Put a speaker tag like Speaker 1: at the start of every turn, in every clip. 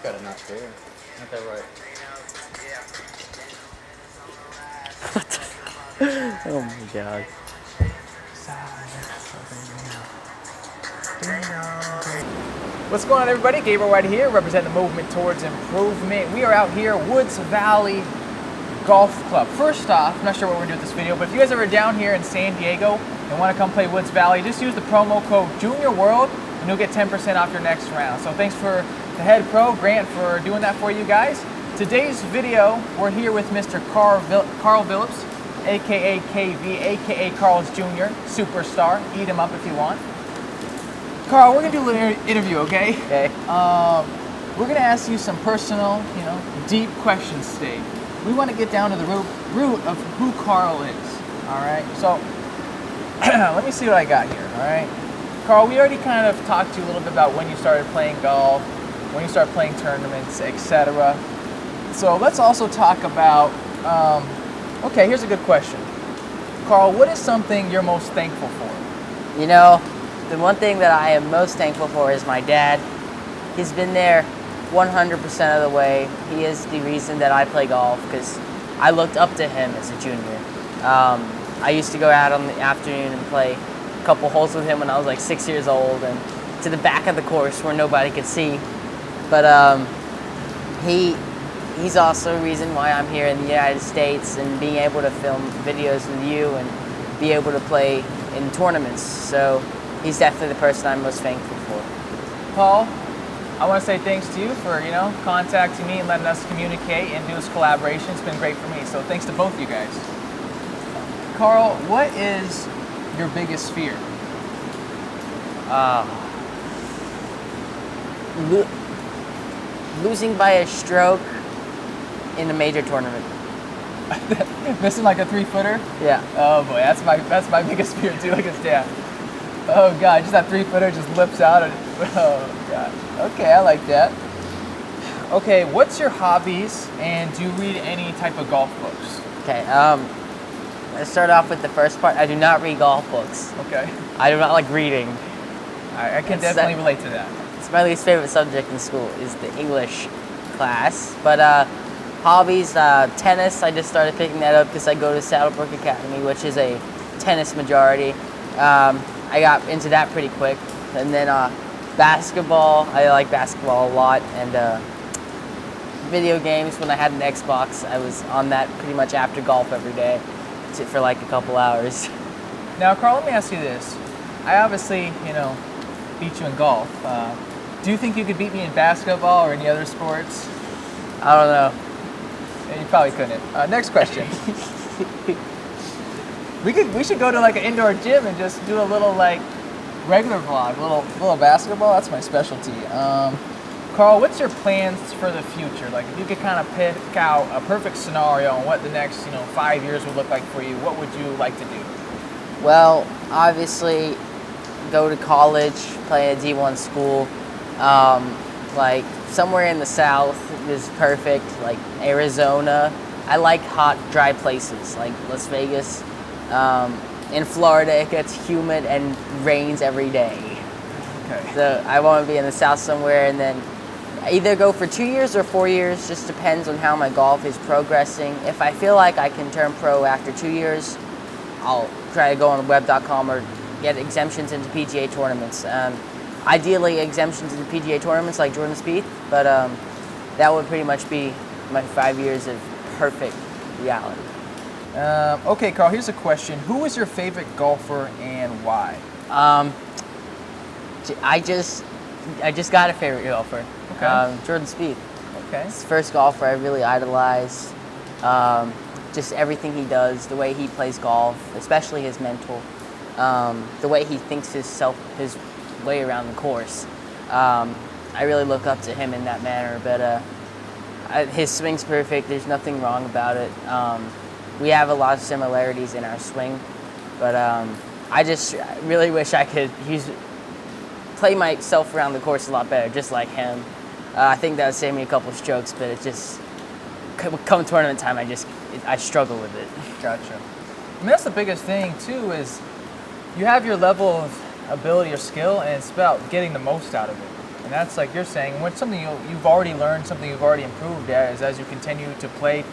Speaker 1: Got a notch there. Not that right.
Speaker 2: Oh my god.
Speaker 3: What's going on, everybody? Gabriel right here, representing the movement towards improvement. We are out here, Woods Valley Golf Club. First off, I'm not sure what we're doing with this video, but if you guys are down here in San Diego and want to come play Woods Valley, just use the promo code JuniorWorld and you'll get 10% off your next round. So thanks for the head pro, Grant, for doing that for you guys. Today's video, we're here with Mr. Karl Vilips, aka KV, aka Carl's Jr. Superstar. Eat him up if you want. Karl, we're gonna do a little interview, okay?
Speaker 2: Okay.
Speaker 3: We're gonna ask you some personal, deep questions today. We want to get down to the root of who Karl is. All right. So let me see what I got here. All right. Karl, we already kind of talked to you a little bit about when you started playing golf, when you started playing tournaments, etc. So let's also talk about. Okay, here's a good question. Karl, what is something you're most thankful for?
Speaker 2: You know, the one thing that I am most thankful for is my dad. He's been there 100% of the way. He is the reason that I play golf because I looked up to him as a junior. I used to go out on the afternoon and play a couple holes with him when I was like 6 years old and to the back of the course where nobody could see. But he's also a reason why I'm here in the United States and being able to film videos with you and be able to play in tournaments. So he's definitely the person I'm most thankful for.
Speaker 3: Paul, I want to say thanks to you for, contacting me and letting us communicate and do this collaboration. It's been great for me. So thanks to both you guys. Karl, what is your biggest fear?
Speaker 2: Losing by a stroke in a major tournament.
Speaker 3: Missing like a 3-footer?
Speaker 2: Yeah.
Speaker 3: Oh boy, that's my biggest fear too. Like his dad. Oh god, just that 3-footer just lips out. Oh god. Okay, I like that. Okay, what's your hobbies, and do you read any type of golf books?
Speaker 2: Okay. Let's start off with the first part. I do not read golf books.
Speaker 3: Okay.
Speaker 2: I do not like reading.
Speaker 3: I can definitely relate to that.
Speaker 2: It's my least favorite subject in school is the English class. But hobbies, tennis. I just started picking that up because I go to Saddlebrook Academy, which is a tennis majority. I got into that pretty quick. And then basketball. I like basketball a lot. And video games. When I had an Xbox, I was on that pretty much after golf every day for like a couple hours.
Speaker 3: Now, Karl, let me ask you this. I obviously, beat you in golf. Do you think you could beat me in basketball or any other sports?
Speaker 2: I don't know.
Speaker 3: You probably couldn't. Next question. We should go to like an indoor gym and just do a little like regular vlog, little basketball. That's my specialty. Karl, what's your plans for the future? Like, if you could kind of pick out a perfect scenario on what the next 5 years would look like for you, what would you like to do?
Speaker 2: Well, obviously, go to college, play a D1 school. Like somewhere in the South is perfect. Like Arizona. I like hot, dry places like Las Vegas. In Florida, it gets humid and rains every day.
Speaker 3: Okay.
Speaker 2: So I want to be in the South somewhere, and then either go for 2 years or 4 years. Just depends on how my golf is progressing. If I feel like I can turn pro after 2 years, I'll try to go on web.com or get exemptions into PGA tournaments. Ideally, exemptions into PGA tournaments like Jordan Spieth, but that would pretty much be my 5 years of perfect reality.
Speaker 3: Okay, Karl, here's a question. Who is your favorite golfer and why?
Speaker 2: I just got a favorite golfer.
Speaker 3: Okay.
Speaker 2: Jordan Spieth.
Speaker 3: Okay.
Speaker 2: It's the first golfer I really idolize. Just everything he does, the way he plays golf, especially his mental, the way he thinks his way around the course. I really look up to him in that manner, but his swing's perfect. There's nothing wrong about it. We have a lot of similarities in our swing, but I just really wish I could play myself around the course a lot better, just like him. I think that would save me a couple strokes, but it just, come tournament time, I struggle with it.
Speaker 3: Gotcha. I mean, that's the biggest thing too, is you have your level of ability or skill, and it's about getting the most out of it. And that's like you're saying, what's something you've already learned, something you've already improved at, is as you continue to play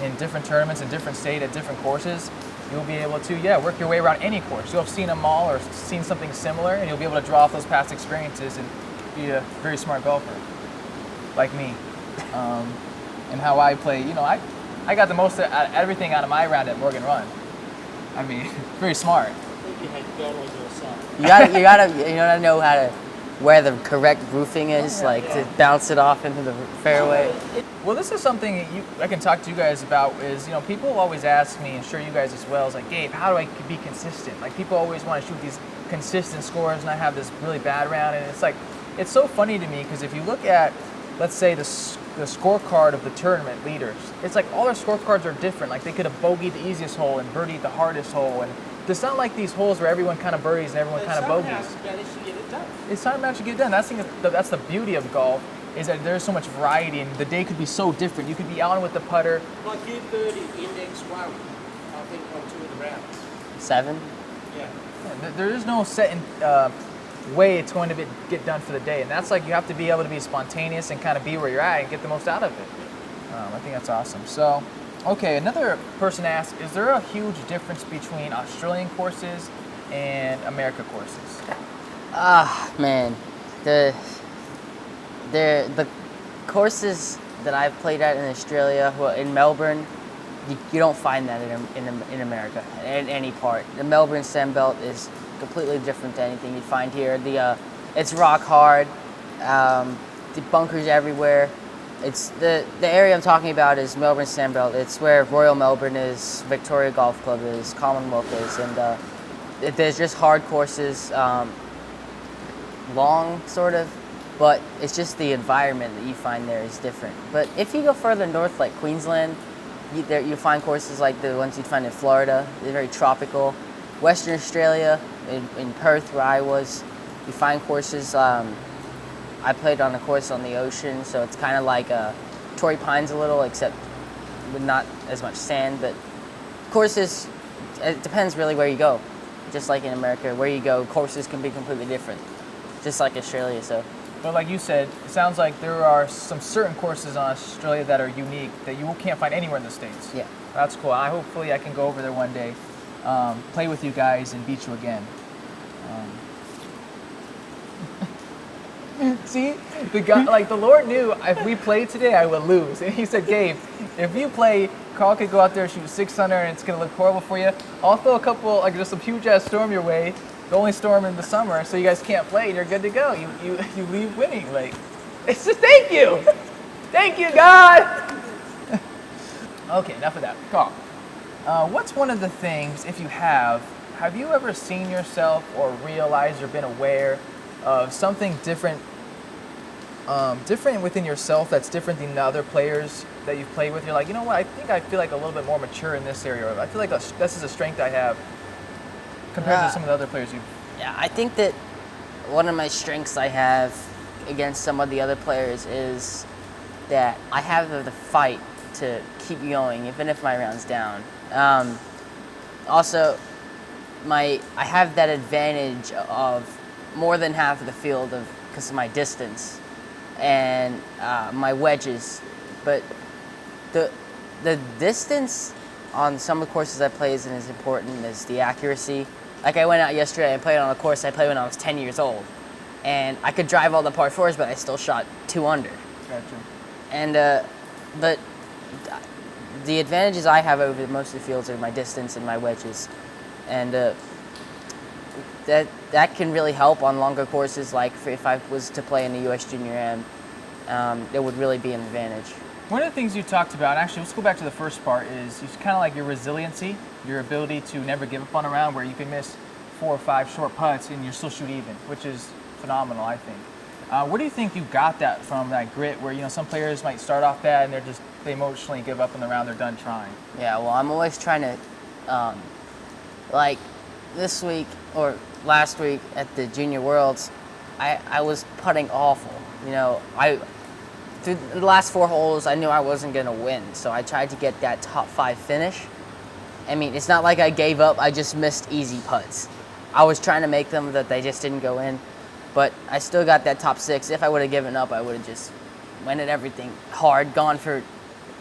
Speaker 3: in different tournaments in different state at different courses, you'll be able to, work your way around any course. You'll have seen them all or seen something similar, and you'll be able to draw off those past experiences and be a very smart golfer, like me. And how I play, I got the most everything out of my round at Morgan Run. I mean, very smart.
Speaker 2: You gotta know how to where the correct roofing is, to bounce it off into the fairway.
Speaker 3: Well, this is something I can talk to you guys about. Is people always ask me, and sure you guys as well, is like, Gabe, how do I be consistent? Like people always want to shoot these consistent scores, and I have this really bad round, and it's so funny to me because if you look at, let's say, the scorecard of the tournament leaders, it's like all their scorecards are different. Like they could have bogeyed the easiest hole and birdied the hardest hole, and it's not like these holes where everyone kind of birdies and everyone kind of bogeys. It's time to actually get it done. That's the beauty of golf, is that there's so much variety, and the day could be so different. You could be out with the putter.
Speaker 4: Like you birdied index 1, I think, on 2 of the rounds.
Speaker 2: 7?
Speaker 4: Yeah.
Speaker 3: There is no set way it's going to get done for the day, and that's like you have to be able to be spontaneous and kind of be where you're at and get the most out of it. I think that's awesome. So, okay, another person asked, is there a huge difference between Australian courses and America courses?
Speaker 2: Man, the courses that I've played at in Australia, well, in Melbourne, you don't find that in America, in any part. The Melbourne Sandbelt is completely different to anything you'd find here. It's rock hard, the bunkers everywhere. It's the area I'm talking about is Melbourne Sandbelt. It's where Royal Melbourne is, Victoria Golf Club is, Commonwealth is, and there's just hard courses, long sort of, but it's just the environment that you find there is different. But if you go further north, like Queensland, you find courses like the ones you'd find in Florida. They're very tropical. Western Australia, in Perth, where I was, you find courses. I played on a course on the ocean, so it's kind of like Torrey Pines a little, except with not as much sand. But courses, it depends really where you go. Just like in America, where you go, courses can be completely different, just like Australia. So.
Speaker 3: But like you said, it sounds like there are some certain courses in Australia that are unique that you can't find anywhere in the States.
Speaker 2: Yeah.
Speaker 3: That's cool. Hopefully I can go over there one day, play with you guys, and beat you again. See, the guy, like the Lord knew if we played today, I would lose. And he said, Gabe, if you play, Karl could go out there and shoot 600 and it's going to look horrible for you. I'll throw a couple, like just a huge ass storm your way. The only storm in the summer, so you guys can't play and you're good to go. You leave winning. Like, it's just thank you. Thank you, God. Okay, enough of that. Karl, what's one of the things, if you have you ever seen yourself or realized or been aware of something different within yourself that's different than the other players that you've played with? You're like, you know what, I feel like a little bit more mature in this area. Or I feel like this is a strength I have compared to some of the other players you've...
Speaker 2: Yeah, I think that one of my strengths I have against some of the other players is that I have the fight to keep going, even if my round's down. Also, I have that advantage of more than half of the field because of my distance and my wedges. But the distance on some of the courses I play isn't as important as the accuracy. Like I went out yesterday and played on a course I played when I was 10 years old. And I could drive all the par fours, but I still shot 2 under.
Speaker 3: Gotcha.
Speaker 2: And, but the advantages I have over most of the fields are my distance and my wedges. And that can really help on longer courses, like if I was to play in the U.S. Junior Am, it would really be an advantage.
Speaker 3: One of the things you talked about, actually, let's go back to the first part, is kind of like your resiliency, your ability to never give up on a round where you can miss 4 or 5 short putts and you still shoot even, which is phenomenal, I think. Where do you think you got that from, that grit, where some players might start off bad and they emotionally give up on the round, they're done trying?
Speaker 2: Yeah, well, I'm always trying to, like this week or last week at the Junior Worlds, I was putting awful. Through the last 4 holes, I knew I wasn't going to win, so I tried to get that top 5 finish. I mean, it's not like I gave up, I just missed easy putts. I was trying to make them that they just didn't go in. but I still got that top 6. If I would have given up, I would have just went at everything hard, gone for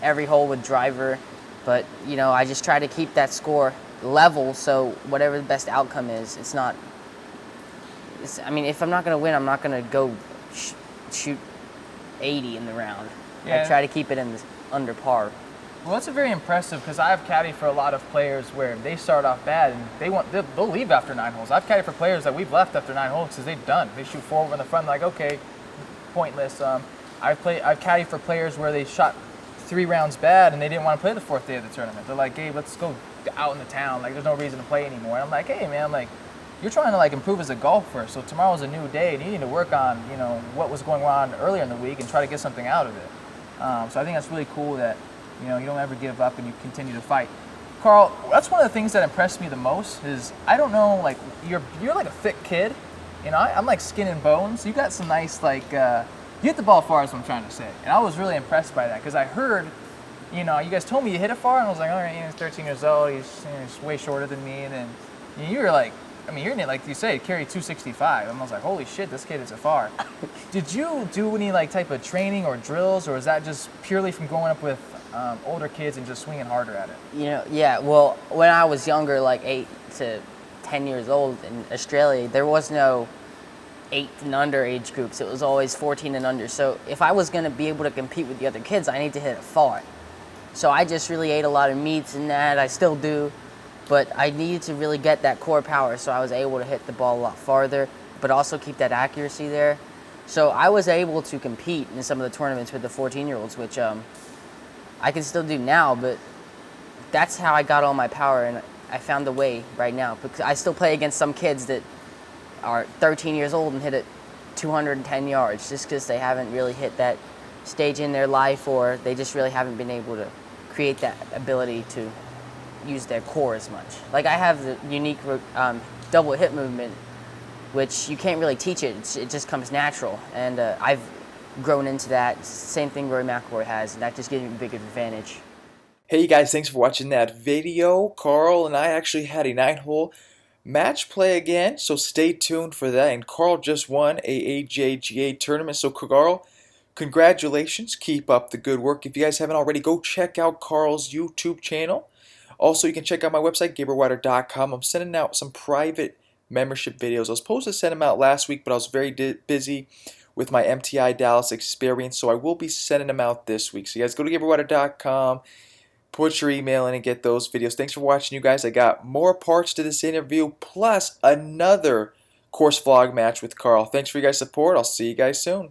Speaker 2: every hole with driver. But, you know, I just try to keep that score level, so whatever the best outcome is, I mean, if I'm not going to win, I'm not going to go shoot 80 in the round.
Speaker 3: Yeah.
Speaker 2: I try to keep it in under par.
Speaker 3: Well, that's very impressive because I've caddied for a lot of players where they start off bad and they'll leave after 9 holes. I've caddied for players that we've left after 9 holes because they've done. They shoot 4 over in the front, like, okay, pointless. I've caddied for players where they shot 3 rounds bad and they didn't want to play the 4th day of the tournament. They're like, Gabe, let's go out in the town. Like, there's no reason to play anymore. And I'm like, hey, man, like, you're trying to like improve as a golfer. So tomorrow's a new day, and you need to work on, you know, what was going on earlier in the week and try to get something out of it. So I think that's really cool that, you know, you don't ever give up and you continue to fight. Karl, that's one of the things that impressed me the most is, I don't know, like, you're like a thick kid. You know, I'm like skin and bones. You got some nice, like, you hit the ball far is what I'm trying to say. And I was really impressed by that because I heard, you know, you guys told me you hit it far, and I was like, all right, he's 13 years old, he's way shorter than me. And then you were like, I mean, you're in it, like you say, carry 265. And I was like, holy shit, this kid is a far. Did you do any like type of training or drills, or is that just purely from growing up with older kids and just swinging harder at it?
Speaker 2: You know, yeah, well, when I was younger, like 8 to 10 years old in Australia, there was no 8 and under age groups. It was always 14 and under. So if I was going to be able to compete with the other kids, I need to hit it far. So I just really ate a lot of meats and that. I still do. But I needed to really get that core power, so I was able to hit the ball a lot farther, but also keep that accuracy there. So I was able to compete in some of the tournaments with the 14-year-olds, which I can still do now, but that's how I got all my power, and I found the way right now. Because I still play against some kids that are 13 years old and hit it 210 yards just because they haven't really hit that stage in their life, or they just really haven't been able to create that ability to use their core as much. Like, I have the unique double hip movement, which you can't really teach it. It just comes natural, and I've grown into that. Same thing Rory McIlroy has, and that just gives me a big advantage.
Speaker 5: Hey guys, thanks for watching that video. Karl and I actually had a 9-hole match play again, so stay tuned for that. And Karl just won a AJGA tournament, so Karl, congratulations. Keep up the good work. If you guys haven't already, go check out Karl's YouTube channel. Also, you can check out my website, gabrielwider.com. I'm sending out some private membership videos. I was supposed to send them out last week, but I was very busy with my MTI Dallas experience, so I will be sending them out this week. So you guys go to gabrielwider.com, put your email in and get those videos. Thanks for watching, you guys. I got more parts to this interview, plus another course vlog match with Karl. Thanks for your guys' support. I'll see you guys soon.